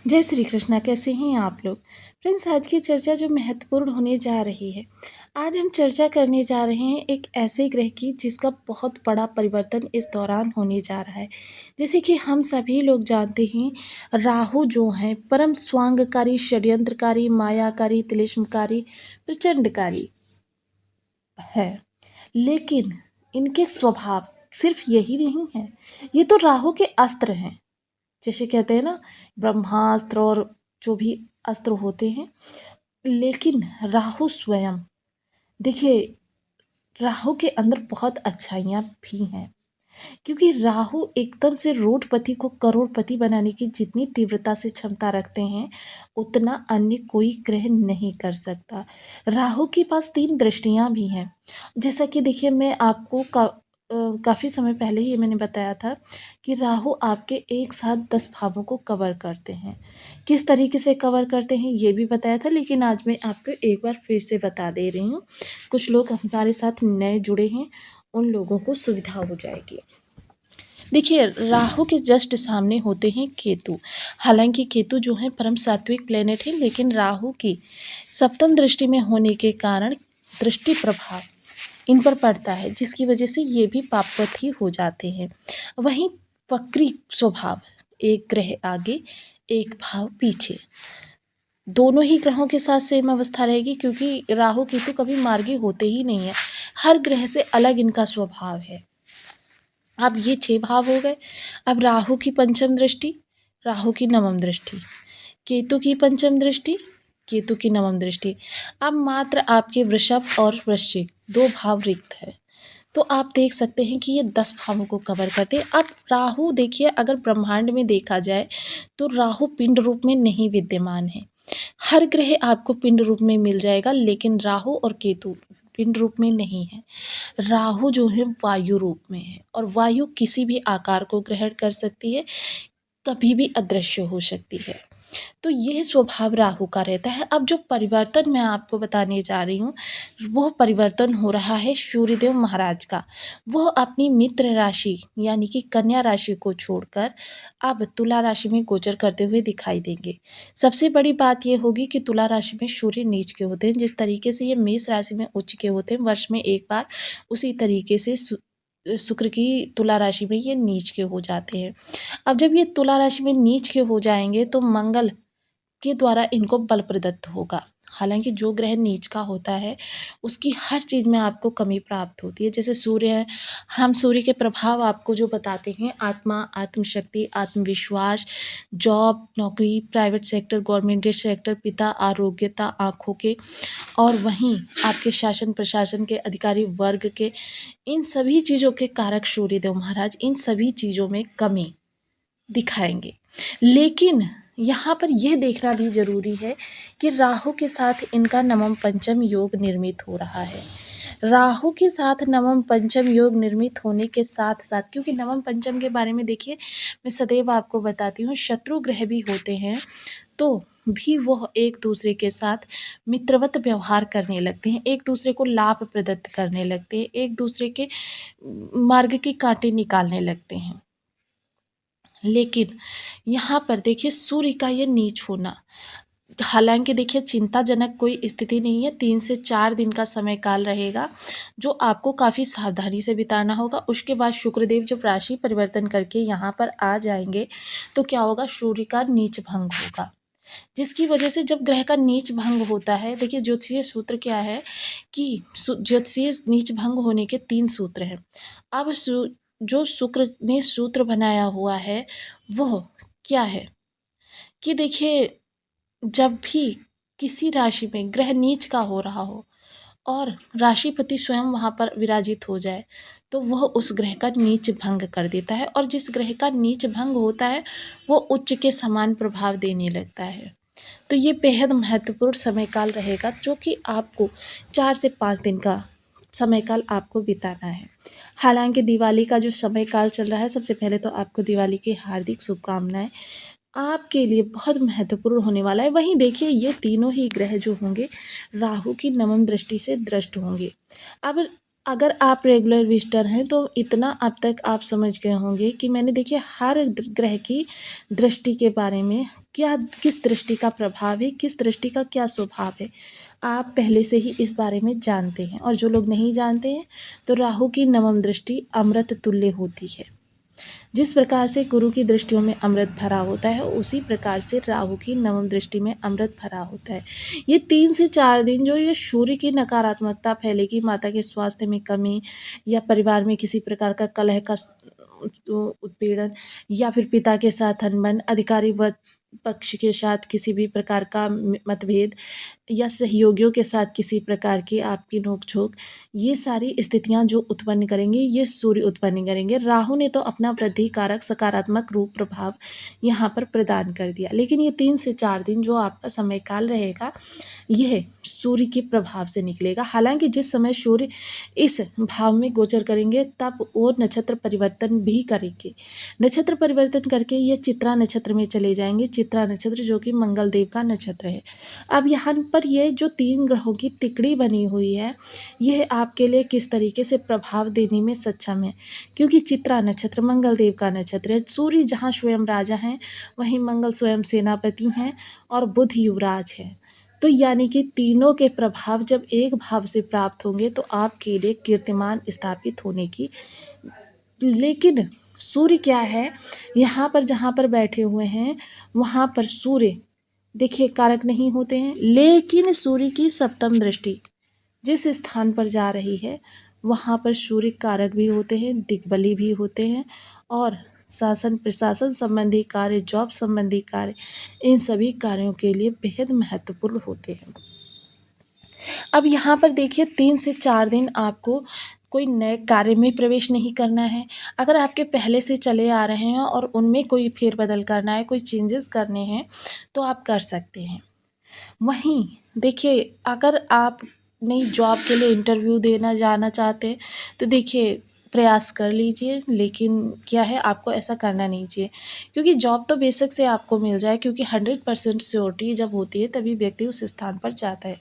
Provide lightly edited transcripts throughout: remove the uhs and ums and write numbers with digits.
जय श्री कृष्णा। कैसे हैं आप लोग? फ्रेंड्स, आज की चर्चा जो महत्वपूर्ण होने जा रही है, आज हम चर्चा करने जा रहे हैं एक ऐसे ग्रह की जिसका बहुत बड़ा परिवर्तन इस दौरान होने जा रहा है। जैसे कि हम सभी लोग जानते हैं, राहु जो हैं परम स्वांगकारी, षड्यंत्रकारी, मायाकारी, तिलिस्मकारी, प्रचंडकारी है। लेकिन इनके स्वभाव सिर्फ यही नहीं है, ये तो राहु के अस्त्र हैं। जैसे कहते हैं ना, ब्रह्मास्त्र और जो भी अस्त्र होते हैं। लेकिन राहु स्वयं, देखिए, राहु के अंदर बहुत अच्छाइयाँ भी हैं। क्योंकि राहु एकदम से रोडपति को करोड़पति बनाने की जितनी तीव्रता से क्षमता रखते हैं, उतना अन्य कोई ग्रह नहीं कर सकता। राहु के पास 3 दृष्टियाँ भी हैं। जैसा कि देखिए, मैं आपको काफ़ी समय पहले ही मैंने बताया था कि राहु आपके एक साथ 10 भावों को कवर करते हैं। किस तरीके से कवर करते हैं ये भी बताया था, लेकिन आज मैं आपको एक बार फिर से बता दे रही हूँ। कुछ लोग हमारे साथ नए जुड़े हैं, उन लोगों को सुविधा हो जाएगी। देखिए, राहु के जस्ट सामने होते हैं केतु। हालांकि केतु जो है परम सात्विक प्लेनेट है, लेकिन राहु की सप्तम दृष्टि में होने के कारण दृष्टि प्रभाव इन पर पड़ता है, जिसकी वजह से ये भी पापवत ही हो जाते हैं। वहीं वक्री स्वभाव, एक ग्रह आगे एक भाव पीछे, दोनों ही ग्रहों के साथ सेम अवस्था रहेगी, क्योंकि राहु केतु कभी मार्गी होते ही नहीं है। हर ग्रह से अलग इनका स्वभाव है। अब ये 6 भाव हो गए। अब राहु की पंचम दृष्टि, राहु की नवम दृष्टि, केतु की पंचम दृष्टि, केतु की नवम दृष्टि। अब मात्र आपके वृषभ और वृश्चिक 2 भाव रिक्त है। तो आप देख सकते हैं कि ये 10 भावों को कवर करते हैं। अब राहु देखिए, अगर ब्रह्मांड में देखा जाए तो राहु पिंड रूप में नहीं विद्यमान है। हर ग्रह आपको पिंड रूप में मिल जाएगा, लेकिन राहु और केतु पिंड रूप में नहीं है। राहु जो है वायु रूप में है, और वायु किसी भी आकार को ग्रहण कर सकती है, कभी भी अदृश्य हो सकती है। तो यह स्वभाव राहु का रहता है। अब जो परिवर्तन मैं आपको बताने जा रही हूँ, वह परिवर्तन हो रहा है सूर्यदेव महाराज का। वह अपनी मित्र राशि यानी कि कन्या राशि को छोड़कर अब तुला राशि में गोचर करते हुए दिखाई देंगे। सबसे बड़ी बात यह होगी कि तुला राशि में सूर्य नीच के होते हैं। जिस तरीके से ये मेष राशि में उच्च के होते हैं वर्ष में एक बार, उसी तरीके से शुक्र की तुला राशि में ये नीच के हो जाते हैं। अब जब ये तुला राशि में नीच के हो जाएंगे तो मंगल के द्वारा इनको बल प्रदत्त होगा। हालांकि जो ग्रह नीच का होता है उसकी हर चीज़ में आपको कमी प्राप्त होती है। जैसे सूर्य है, हम सूर्य के प्रभाव आपको जो बताते हैं, आत्मा, आत्मशक्ति, आत्मविश्वास, जॉब, नौकरी, प्राइवेट सेक्टर, गवर्नमेंट सेक्टर, पिता, आरोग्यता, आँखों के, और वहीं आपके शासन प्रशासन के अधिकारी वर्ग के, इन सभी चीज़ों के कारक सूर्यदेव महाराज इन सभी चीज़ों में कमी दिखाएंगे। लेकिन यहाँ पर यह देखना भी जरूरी है कि राहु के साथ इनका नवम पंचम योग निर्मित हो रहा है। राहु के साथ नवम पंचम योग निर्मित होने के साथ साथ, क्योंकि नवम पंचम के बारे में देखिए, मैं सदैव आपको बताती हूँ, शत्रु ग्रह भी होते हैं तो भी वह एक दूसरे के साथ मित्रवत व्यवहार करने लगते हैं, एक दूसरे को लाभ प्रदत्त करने लगते हैं, एक दूसरे के मार्ग के कांटे निकालने लगते हैं। लेकिन यहाँ पर देखिए, सूर्य का ये नीच होना, हालांकि देखिए चिंताजनक कोई स्थिति नहीं है। 3 से 4 दिन का समय काल रहेगा, जो आपको काफ़ी सावधानी से बिताना होगा। उसके बाद शुक्रदेव जब राशि परिवर्तन करके यहाँ पर आ जाएंगे तो क्या होगा, सूर्य का नीच भंग होगा। जिसकी वजह से जब ग्रह का नीच भंग होता है, देखिए ज्योतिषीय सूत्र क्या है कि ज्योतिषीय नीच भंग होने के 3 सूत्र हैं। अब जो शुक्र ने सूत्र बनाया हुआ है वह क्या है कि देखिए, जब भी किसी राशि में ग्रह नीच का हो रहा हो और राशिपति स्वयं वहाँ पर विराजित हो जाए, तो वह उस ग्रह का नीच भंग कर देता है, और जिस ग्रह का नीच भंग होता है वो उच्च के समान प्रभाव देने लगता है। तो ये बेहद महत्वपूर्ण समय काल रहेगा, जो कि आपको 4 से 5 दिन का समय काल आपको बिताना है। हालांकि दिवाली का जो समय काल चल रहा है, सबसे पहले तो आपको दिवाली की हार्दिक शुभकामनाएं। आपके लिए बहुत महत्वपूर्ण होने वाला है। वहीं देखिए, ये तीनों ही ग्रह जो होंगे राहु की नवम दृष्टि से दृष्ट होंगे। अब अगर आप रेगुलर विजिटर हैं तो इतना अब तक आप समझ गए होंगे कि मैंने देखिए हर ग्रह की दृष्टि के बारे में, क्या किस दृष्टि का प्रभाव है, किस दृष्टि का क्या स्वभाव है, आप पहले से ही इस बारे में जानते हैं। और जो लोग नहीं जानते हैं तो राहु की नवम दृष्टि अमृत तुल्य होती है। जिस प्रकार से गुरु की दृष्टियों में अमृत भरा होता है, उसी प्रकार से राहु की नवम दृष्टि में अमृत भरा होता है। ये 3 से 4 दिन जो ये सूर्य की नकारात्मकता फैलेगी, माता के स्वास्थ्य में कमी या परिवार में किसी प्रकार का कलह का उत्पीड़न या फिर पिता के साथ अनबन, अधिकारी व पक्ष के साथ किसी भी प्रकार का मतभेद या सहयोगियों के साथ किसी प्रकार की आपकी नोक-झोंक, ये सारी स्थितियाँ जो उत्पन्न करेंगे, ये सूर्य उत्पन्न करेंगे। राहु ने तो अपना वृद्धि कारक सकारात्मक रूप प्रभाव यहाँ पर प्रदान कर दिया, लेकिन ये 3 से 4 दिन जो आपका समय काल रहेगा, यह सूर्य के प्रभाव से निकलेगा। हालांकि जिस समय सूर्य इस भाव में गोचर करेंगे तब वो नक्षत्र परिवर्तन भी करेंगे। नक्षत्र परिवर्तन करके ये चित्रा नक्षत्र में चले जाएंगे। चित्रा नक्षत्र जो कि मंगल देव का नक्षत्र है। अब यहाँ पर ये जो 3 ग्रहों की तिकड़ी बनी हुई है, यह आपके लिए किस तरीके से प्रभाव देने में सक्षम है, क्योंकि चित्रा नक्षत्र मंगल देव का नक्षत्र है। सूर्य जहाँ स्वयं राजा हैं, वहीं मंगल स्वयं सेनापति हैं और बुध युवराज है। तो यानी कि तीनों के प्रभाव जब एक भाव से प्राप्त होंगे तो आपके लिए कीर्तिमान स्थापित होने की। लेकिन सूर्य क्या है, यहाँ पर जहाँ पर बैठे हुए हैं वहाँ पर सूर्य देखिए कारक नहीं होते हैं, लेकिन सूर्य की सप्तम दृष्टि जिस स्थान पर जा रही है वहाँ पर सूर्य कारक भी होते हैं, दिग्बली भी होते हैं और शासन प्रशासन संबंधी कार्य, जॉब संबंधी कार्य, इन सभी कार्यों के लिए बेहद महत्वपूर्ण होते हैं। अब यहाँ पर देखिए 3 से 4 दिन आपको कोई नए कार्य में प्रवेश नहीं करना है। अगर आपके पहले से चले आ रहे हैं और उनमें कोई फेरबदल करना है, कोई चेंजेस करने हैं तो आप कर सकते हैं। वहीं देखिए अगर आप नई जॉब के लिए इंटरव्यू देना जाना चाहते हैं तो देखिए प्रयास कर लीजिए, लेकिन क्या है आपको ऐसा करना नहीं चाहिए, क्योंकि जॉब तो बेशक से आपको मिल जाए, क्योंकि 100% श्योरिटी जब होती है तभी व्यक्ति उस स्थान पर जाता है।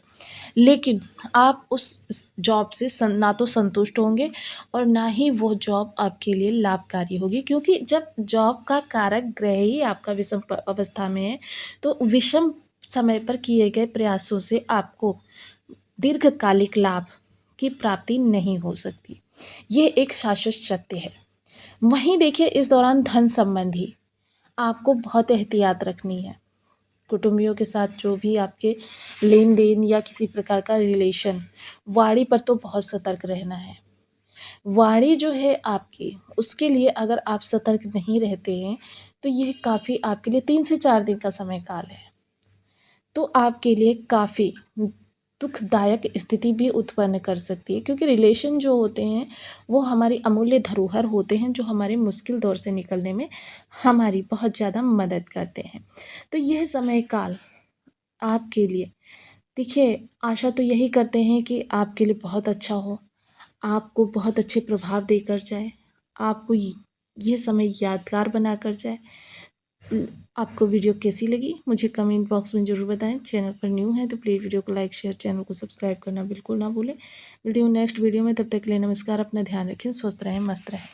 लेकिन आप उस जॉब से ना तो संतुष्ट होंगे और ना ही वो जॉब आपके लिए लाभकारी होगी, क्योंकि जब जॉब का कारक ग्रह ही आपका विषम अवस्था में है तो विषम समय पर किए गए प्रयासों से आपको दीर्घकालिक लाभ की प्राप्ति नहीं हो सकती। ये एक शाश्वत सत्य है। वहीं देखिए इस दौरान धन संबंधी आपको बहुत एहतियात रखनी है। कुटुंबियों के साथ जो भी आपके लेन देन या किसी प्रकार का रिलेशन, वाणी पर तो बहुत सतर्क रहना है। वाणी जो है आपकी, उसके लिए अगर आप सतर्क नहीं रहते हैं तो ये काफ़ी आपके लिए 3 से 4 दिन का समय काल है, तो आपके लिए काफ़ी दुखदायक स्थिति भी उत्पन्न कर सकती है, क्योंकि रिलेशन जो होते हैं वो हमारी अमूल्य धरोहर होते हैं, जो हमारे मुश्किल दौर से निकलने में हमारी बहुत ज़्यादा मदद करते हैं। तो यह समय काल आपके लिए देखिए, आशा तो यही करते हैं कि आपके लिए बहुत अच्छा हो, आपको बहुत अच्छे प्रभाव देकर जाए, आपको ये समय यादगार बना कर जाए। आपको वीडियो कैसी लगी मुझे कमेंट बॉक्स में ज़रूर बताएं। चैनल पर न्यू है तो प्लीज़ वीडियो को लाइक शेयर, चैनल को सब्सक्राइब करना बिल्कुल ना भूलें। मिलती हूँ नेक्स्ट वीडियो में, तब तक के लिए नमस्कार। अपना ध्यान रखें, स्वस्थ रहें, मस्त रहें।